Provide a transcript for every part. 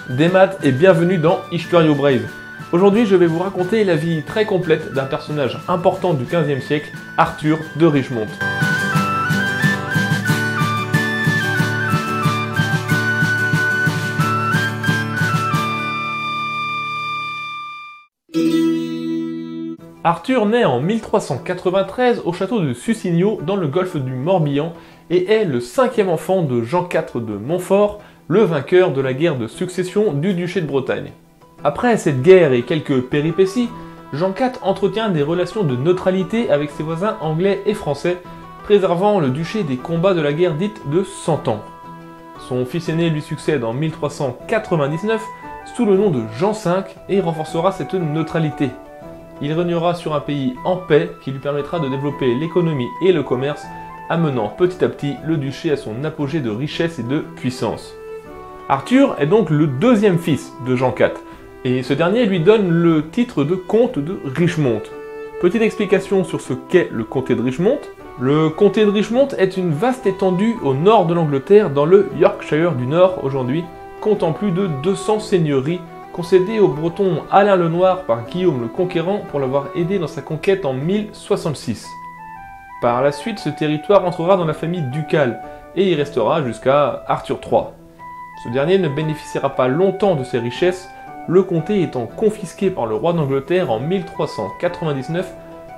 Des maths et bienvenue dans Historio Brave. Aujourd'hui, je vais vous raconter la vie très complète d'un personnage important du XVe siècle, Arthur de Richemont. Arthur naît en 1393 au château de Suscinio dans le golfe du Morbihan et est le cinquième enfant de Jean IV de Montfort, le vainqueur de la guerre de succession du duché de Bretagne. Après cette guerre et quelques péripéties, Jean IV entretient des relations de neutralité avec ses voisins anglais et français, préservant le duché des combats de la guerre dite de 100 ans. Son fils aîné lui succède en 1399 sous le nom de Jean V et renforcera cette neutralité. Il régnera sur un pays en paix qui lui permettra de développer l'économie et le commerce, amenant petit à petit le duché à son apogée de richesse et de puissance. Arthur est donc le deuxième fils de Jean IV, et ce dernier lui donne le titre de comte de Richemont. Petite explication sur ce qu'est le comté de Richemont. Le comté de Richemont est une vaste étendue au nord de l'Angleterre, dans le Yorkshire du Nord aujourd'hui, comptant plus de 200 seigneuries, concédé au breton Alain le Noir par Guillaume le Conquérant pour l'avoir aidé dans sa conquête en 1066. Par la suite, ce territoire entrera dans la famille ducale et y restera jusqu'à Arthur III. Ce dernier ne bénéficiera pas longtemps de ses richesses, le comté étant confisqué par le roi d'Angleterre en 1399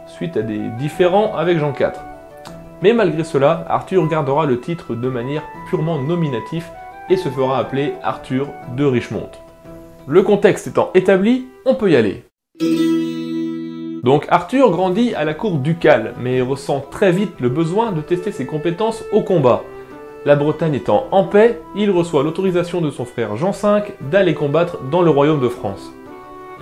suite à des différends avec Jean IV. Mais malgré cela, Arthur gardera le titre de manière purement nominative et se fera appeler Arthur de Richemont. Le contexte étant établi, on peut y aller. Donc Arthur grandit à la cour ducale, mais ressent très vite le besoin de tester ses compétences au combat. La Bretagne étant en paix, il reçoit l'autorisation de son frère Jean V d'aller combattre dans le royaume de France.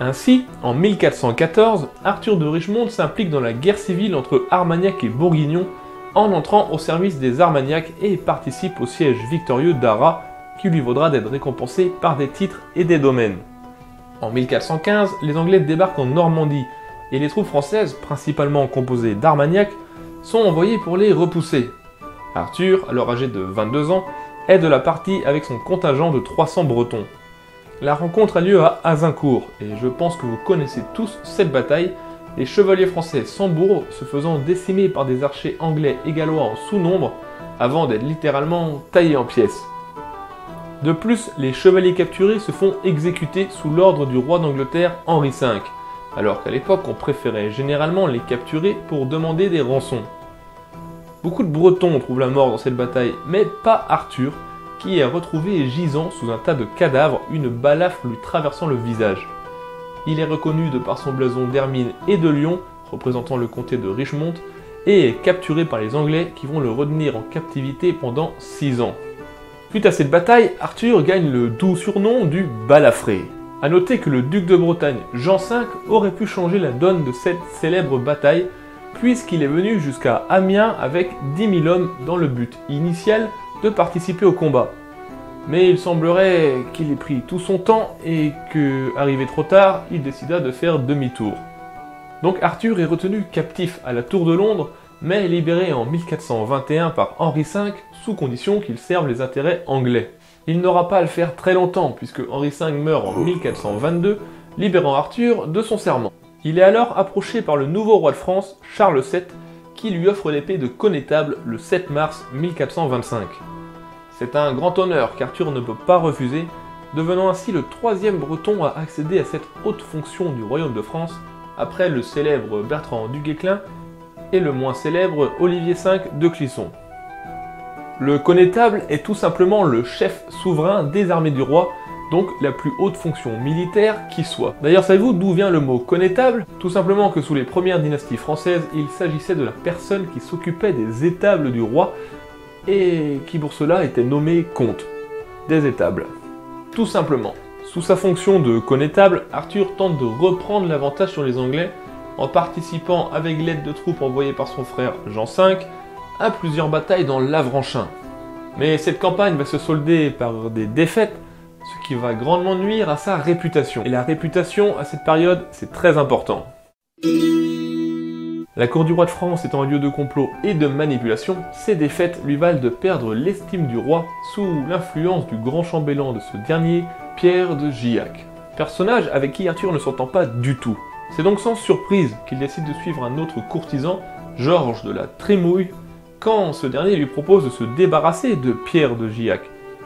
Ainsi, en 1414, Arthur de Richemont s'implique dans la guerre civile entre Armagnac et Bourguignon en entrant au service des Armagnacs et participe au siège victorieux d'Arras, qui lui vaudra d'être récompensé par des titres et des domaines. En 1415, les Anglais débarquent en Normandie, et les troupes françaises, principalement composées d'Armagnacs, sont envoyées pour les repousser. Arthur, alors âgé de 22 ans, est de la partie avec son contingent de 300 Bretons. La rencontre a lieu à Azincourt, et je pense que vous connaissez tous cette bataille, les chevaliers français s'embourvent, se faisant décimer par des archers anglais et gallois en sous-nombre, avant d'être littéralement taillés en pièces. De plus, les chevaliers capturés se font exécuter sous l'ordre du roi d'Angleterre Henri V, alors qu'à l'époque on préférait généralement les capturer pour demander des rançons. Beaucoup de Bretons trouvent la mort dans cette bataille, mais pas Arthur, qui est retrouvé gisant sous un tas de cadavres, une balafre lui traversant le visage. Il est reconnu de par son blason d'hermine et de lion, représentant le comté de Richemont, et est capturé par les Anglais qui vont le retenir en captivité pendant 6 ans. Suite à cette bataille, Arthur gagne le doux surnom du Balafré. A noter que le duc de Bretagne, Jean V, aurait pu changer la donne de cette célèbre bataille, puisqu'il est venu jusqu'à Amiens avec 10 000 hommes dans le but initial de participer au combat. Mais il semblerait qu'il ait pris tout son temps et que, arrivé trop tard, il décida de faire demi-tour. Donc Arthur est retenu captif à la Tour de Londres, mais libéré en 1421 par Henri V, sous condition qu'il serve les intérêts anglais. Il n'aura pas à le faire très longtemps, puisque Henri V meurt en 1422, libérant Arthur de son serment. Il est alors approché par le nouveau roi de France, Charles VII, qui lui offre l'épée de connétable le 7 mars 1425. C'est un grand honneur qu'Arthur ne peut pas refuser, devenant ainsi le troisième breton à accéder à cette haute fonction du royaume de France, après le célèbre Bertrand du Guesclin et le moins célèbre Olivier V de Clisson. Le connétable est tout simplement le chef souverain des armées du roi, donc la plus haute fonction militaire qui soit. D'ailleurs, savez-vous d'où vient le mot connétable? Tout simplement que sous les premières dynasties françaises, il s'agissait de la personne qui s'occupait des étables du roi, et qui pour cela était nommé comte des étables. Tout simplement. Sous sa fonction de connétable, Arthur tente de reprendre l'avantage sur les Anglais, en participant avec l'aide de troupes envoyées par son frère Jean V, à plusieurs batailles dans l'Avranchin. Mais cette campagne va se solder par des défaites, ce qui va grandement nuire à sa réputation. Et la réputation, à cette période, c'est très important. La cour du roi de France étant un lieu de complot et de manipulation, ces défaites lui valent de perdre l'estime du roi sous l'influence du grand chambellan de ce dernier, Pierre de Gillac, personnage avec qui Arthur ne s'entend pas du tout. C'est donc sans surprise qu'il décide de suivre un autre courtisan, Georges de la Trémouille, quand ce dernier lui propose de se débarrasser de Pierre de Gillac.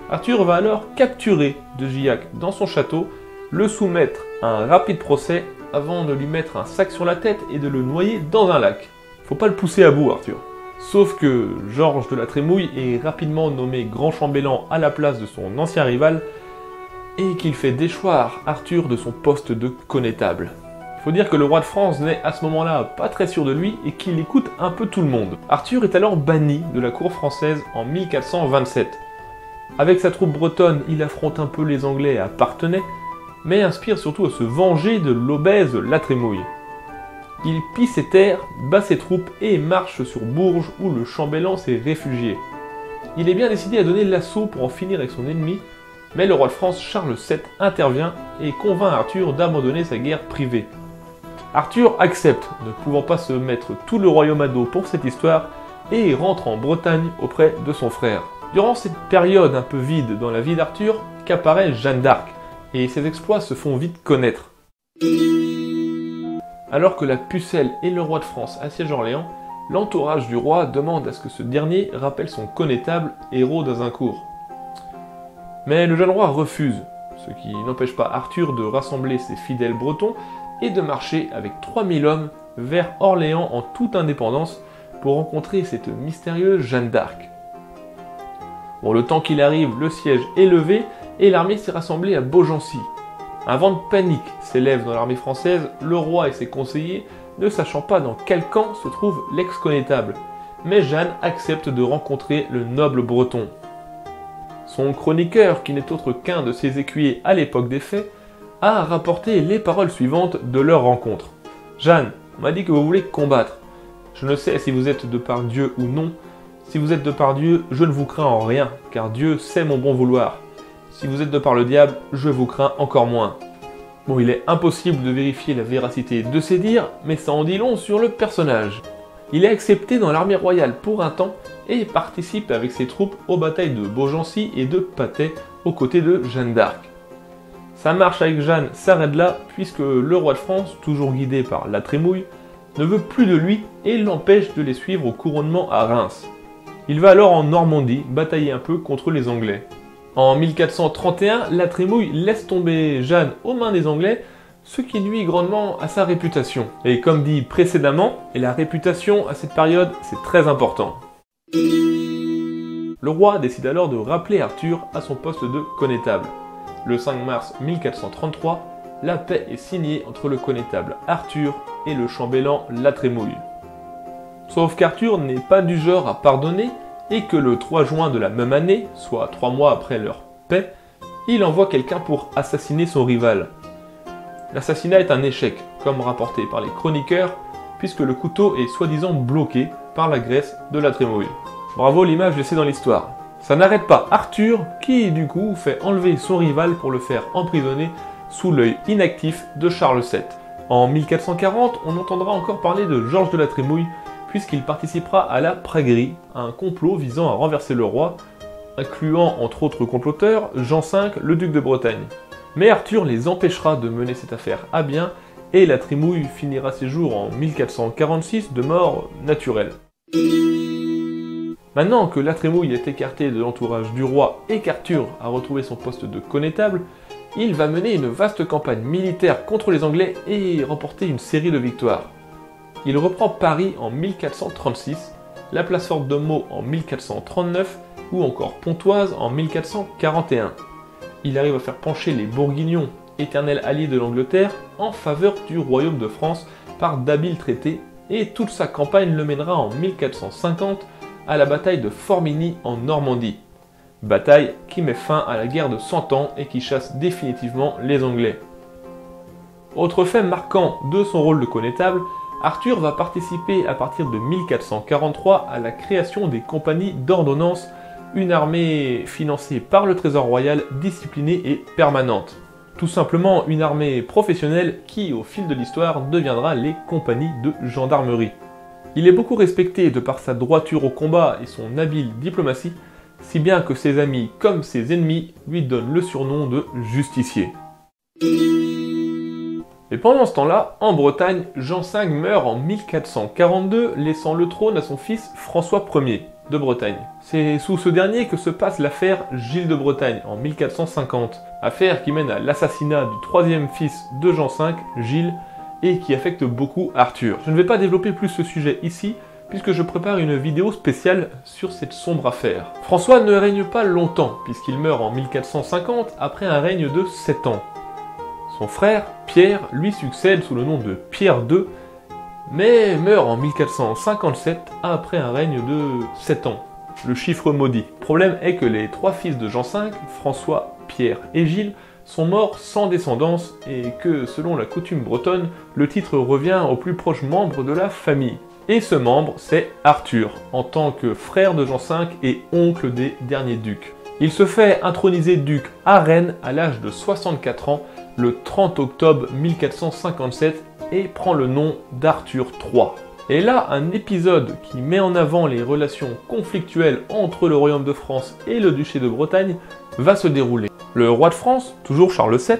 Arthur va alors capturer de Gillac dans son château, le soumettre à un rapide procès avant de lui mettre un sac sur la tête et de le noyer dans un lac. Faut pas le pousser à bout, Arthur. Sauf que Georges de la Trémouille est rapidement nommé grand chambellan à la place de son ancien rival et qu'il fait déchoir Arthur de son poste de connétable. Il faut dire que le roi de France n'est à ce moment-là pas très sûr de lui et qu'il écoute un peu tout le monde. Arthur est alors banni de la cour française en 1427. Avec sa troupe bretonne, il affronte un peu les Anglais à Parthenay, mais inspire surtout à se venger de l'obèse La Trémouille. Il pille ses terres, bat ses troupes et marche sur Bourges où le chambellan s'est réfugié. Il est bien décidé à donner l'assaut pour en finir avec son ennemi, mais le roi de France Charles VII intervient et convainc Arthur d'abandonner sa guerre privée. Arthur accepte, ne pouvant pas se mettre tout le royaume à dos pour cette histoire, et rentre en Bretagne auprès de son frère. Durant cette période un peu vide dans la vie d'Arthur, qu'apparaît Jeanne d'Arc, et ses exploits se font vite connaître. Alors que la pucelle et le roi de France assiègent Orléans, l'entourage du roi demande à ce que ce dernier rappelle son connétable héros d'Azincourt. Mais le jeune roi refuse, ce qui n'empêche pas Arthur de rassembler ses fidèles bretons et de marcher avec 3000 hommes vers Orléans en toute indépendance pour rencontrer cette mystérieuse Jeanne d'Arc. Bon, le temps qu'il arrive, le siège est levé et l'armée s'est rassemblée à Beaugency. Un vent de panique s'élève dans l'armée française, le roi et ses conseillers ne sachant pas dans quel camp se trouve l'ex-connétable. Mais Jeanne accepte de rencontrer le noble breton. Son chroniqueur, qui n'est autre qu'un de ses écuyers à l'époque des faits, a rapporté les paroles suivantes de leur rencontre. « Jeanne, on m'a dit que vous voulez combattre. Je ne sais si vous êtes de par Dieu ou non. Si vous êtes de par Dieu, je ne vous crains en rien, car Dieu sait mon bon vouloir. Si vous êtes de par le diable, je vous crains encore moins. » Bon, il est impossible de vérifier la véracité de ces dires, mais ça en dit long sur le personnage. Il est accepté dans l'armée royale pour un temps et participe avec ses troupes aux batailles de Beaugency et de Patay aux côtés de Jeanne d'Arc. Sa marche avec Jeanne s'arrête là puisque le roi de France, toujours guidé par La Trémouille, ne veut plus de lui et l'empêche de les suivre au couronnement à Reims. Il va alors en Normandie batailler un peu contre les Anglais. En 1431, La Trémouille laisse tomber Jeanne aux mains des Anglais, ce qui nuit grandement à sa réputation. Et comme dit précédemment, et la réputation à cette période, c'est très important. Le roi décide alors de rappeler Arthur à son poste de connétable. Le 5 mars 1433, la paix est signée entre le connétable Arthur et le chambellan La Trémouille. Sauf qu'Arthur n'est pas du genre à pardonner, et que le 3 juin de la même année, soit 3 mois après leur paix, il envoie quelqu'un pour assassiner son rival. L'assassinat est un échec, comme rapporté par les chroniqueurs, puisque le couteau est soi-disant bloqué par la graisse de La Trémouille. Bravo l'image laissée dans l'histoire. Ça n'arrête pas Arthur, qui du coup fait enlever son rival pour le faire emprisonner sous l'œil inactif de Charles VII. En 1440, on entendra encore parler de Georges de La Trémouille, puisqu'il participera à la Praguerie, un complot visant à renverser le roi, incluant entre autres comploteurs Jean V, le duc de Bretagne. Mais Arthur les empêchera de mener cette affaire à bien, et La Trémouille finira ses jours en 1446 de mort naturelle. Maintenant que La Trémouille est écarté de l'entourage du roi et qu'Arthur a retrouvé son poste de connétable, il va mener une vaste campagne militaire contre les Anglais et remporter une série de victoires. Il reprend Paris en 1436, la place forte de Meaux en 1439 ou encore Pontoise en 1441. Il arrive à faire pencher les Bourguignons, éternels alliés de l'Angleterre, en faveur du royaume de France par d'habiles traités, et toute sa campagne le mènera en 1450 à la bataille de Formigny en Normandie. Bataille qui met fin à la guerre de 100 ans et qui chasse définitivement les Anglais. Autre fait marquant de son rôle de connétable, Arthur va participer à partir de 1443 à la création des compagnies d'ordonnance, une armée financée par le Trésor royal, disciplinée et permanente. Tout simplement une armée professionnelle qui, au fil de l'histoire, deviendra les compagnies de gendarmerie. Il est beaucoup respecté de par sa droiture au combat et son habile diplomatie, si bien que ses amis comme ses ennemis lui donnent le surnom de justicier. Et pendant ce temps-là, en Bretagne, Jean V meurt en 1442, laissant le trône à son fils François Ier de Bretagne. C'est sous ce dernier que se passe l'affaire Gilles de Bretagne en 1450, affaire qui mène à l'assassinat du troisième fils de Jean V, Gilles, et qui affecte beaucoup Arthur. Je ne vais pas développer plus ce sujet ici, puisque je prépare une vidéo spéciale sur cette sombre affaire. François ne règne pas longtemps, puisqu'il meurt en 1450 après un règne de 7 ans. Son frère, Pierre, lui succède sous le nom de Pierre II, mais meurt en 1457 après un règne de 7 ans, le chiffre maudit. Le problème est que les 3 fils de Jean V, François, Pierre et Gilles, sont morts sans descendance et que, selon la coutume bretonne, le titre revient au plus proche membre de la famille. Et ce membre, c'est Arthur, en tant que frère de Jean V et oncle des derniers ducs. Il se fait introniser duc à Rennes à l'âge de 64 ans, le 30 octobre 1457, et prend le nom d'Arthur III. Et là, un épisode qui met en avant les relations conflictuelles entre le royaume de France et le duché de Bretagne va se dérouler. Le roi de France, toujours Charles VII,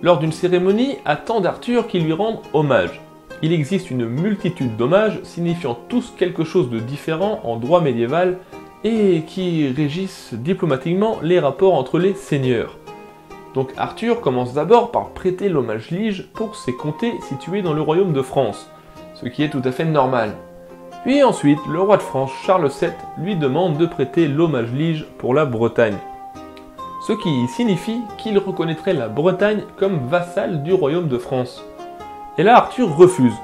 lors d'une cérémonie, attend d'Arthur qu'il lui rende hommage. Il existe une multitude d'hommages signifiant tous quelque chose de différent en droit médiéval et qui régissent diplomatiquement les rapports entre les seigneurs. Donc Arthur commence d'abord par prêter l'hommage lige pour ses comtés situés dans le royaume de France, ce qui est tout à fait normal. Puis ensuite, le roi de France, Charles VII, lui demande de prêter l'hommage lige pour la Bretagne. Ce qui signifie qu'il reconnaîtrait la Bretagne comme vassale du royaume de France. Et là, Arthur refuse,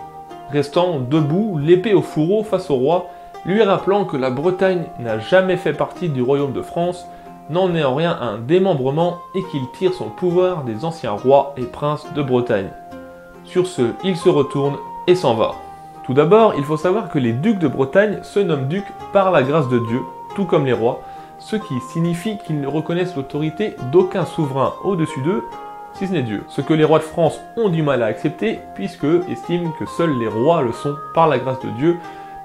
restant debout, l'épée au fourreau face au roi, lui rappelant que la Bretagne n'a jamais fait partie du royaume de France, n'en est en rien un démembrement et qu'il tire son pouvoir des anciens rois et princes de Bretagne. Sur ce, il se retourne et s'en va. Tout d'abord, il faut savoir que les ducs de Bretagne se nomment ducs par la grâce de Dieu, tout comme les rois, ce qui signifie qu'ils ne reconnaissent l'autorité d'aucun souverain au-dessus d'eux, si ce n'est Dieu. Ce que les rois de France ont du mal à accepter, puisqu'eux estiment que seuls les rois le sont par la grâce de Dieu,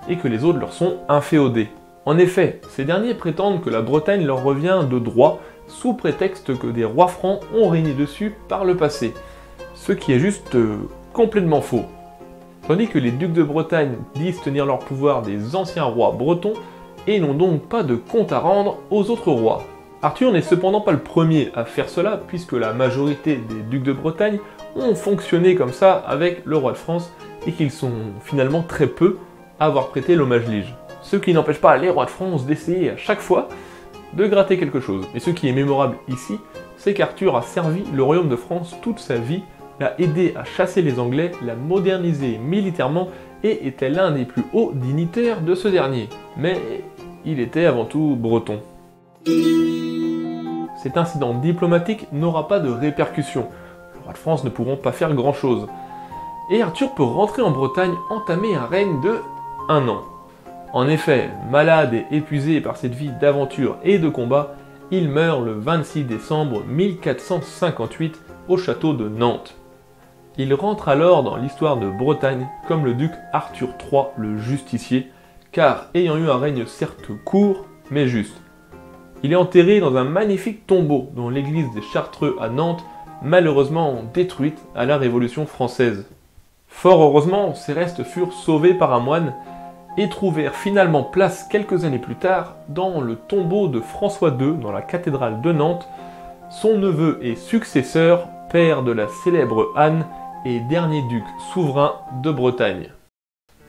et que les autres leur sont inféodés. En effet, ces derniers prétendent que la Bretagne leur revient de droit, sous prétexte que des rois francs ont régné dessus par le passé, ce qui est juste complètement faux. Tandis que les ducs de Bretagne disent tenir leur pouvoir des anciens rois bretons, et n'ont donc pas de compte à rendre aux autres rois. Arthur n'est cependant pas le premier à faire cela, puisque la majorité des ducs de Bretagne ont fonctionné comme ça avec le roi de France, et qu'ils sont finalement très peu à avoir prêté l'hommage lige. Ce qui n'empêche pas les rois de France d'essayer à chaque fois de gratter quelque chose. Et ce qui est mémorable ici, c'est qu'Arthur a servi le royaume de France toute sa vie, l'a aidé à chasser les Anglais, l'a modernisé militairement et était l'un des plus hauts dignitaires de ce dernier. Mais il était avant tout breton. Cet incident diplomatique n'aura pas de répercussions. Les rois de France ne pourront pas faire grand chose. Et Arthur peut rentrer en Bretagne, entamer un règne de 1 an. En effet, malade et épuisé par cette vie d'aventure et de combat, il meurt le 26 décembre 1458 au château de Nantes. Il rentre alors dans l'histoire de Bretagne comme le duc Arthur III le Justicier, car ayant eu un règne certes court, mais juste. Il est enterré dans un magnifique tombeau dans l'église des Chartreux à Nantes, malheureusement détruite à la Révolution française. Fort heureusement, ses restes furent sauvés par un moine et trouvèrent finalement place quelques années plus tard dans le tombeau de François II dans la cathédrale de Nantes, son neveu et successeur, père de la célèbre Anne et dernier duc souverain de Bretagne.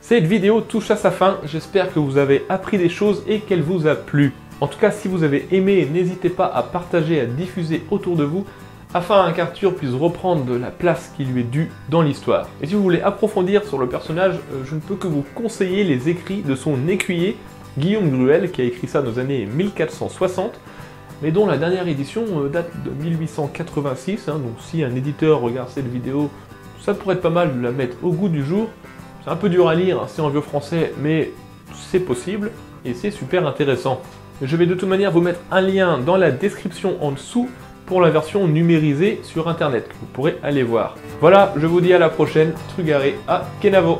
Cette vidéo touche à sa fin, j'espère que vous avez appris des choses et qu'elle vous a plu. En tout cas, si vous avez aimé, n'hésitez pas à partager, à diffuser autour de vous, afin qu'Arthur puisse reprendre de la place qui lui est due dans l'histoire. Et si vous voulez approfondir sur le personnage, je ne peux que vous conseiller les écrits de son écuyer, Guillaume Gruel, qui a écrit ça dans les années 1460, mais dont la dernière édition date de 1886, donc si un éditeur regarde cette vidéo, ça pourrait être pas mal de la mettre au goût du jour. C'est un peu dur à lire, c'est en vieux français, mais c'est possible, et c'est super intéressant. Je vais de toute manière vous mettre un lien dans la description en dessous, pour la version numérisée sur internet, que vous pourrez aller voir. Voilà, je vous dis à la prochaine, Trugaré à Kenavo.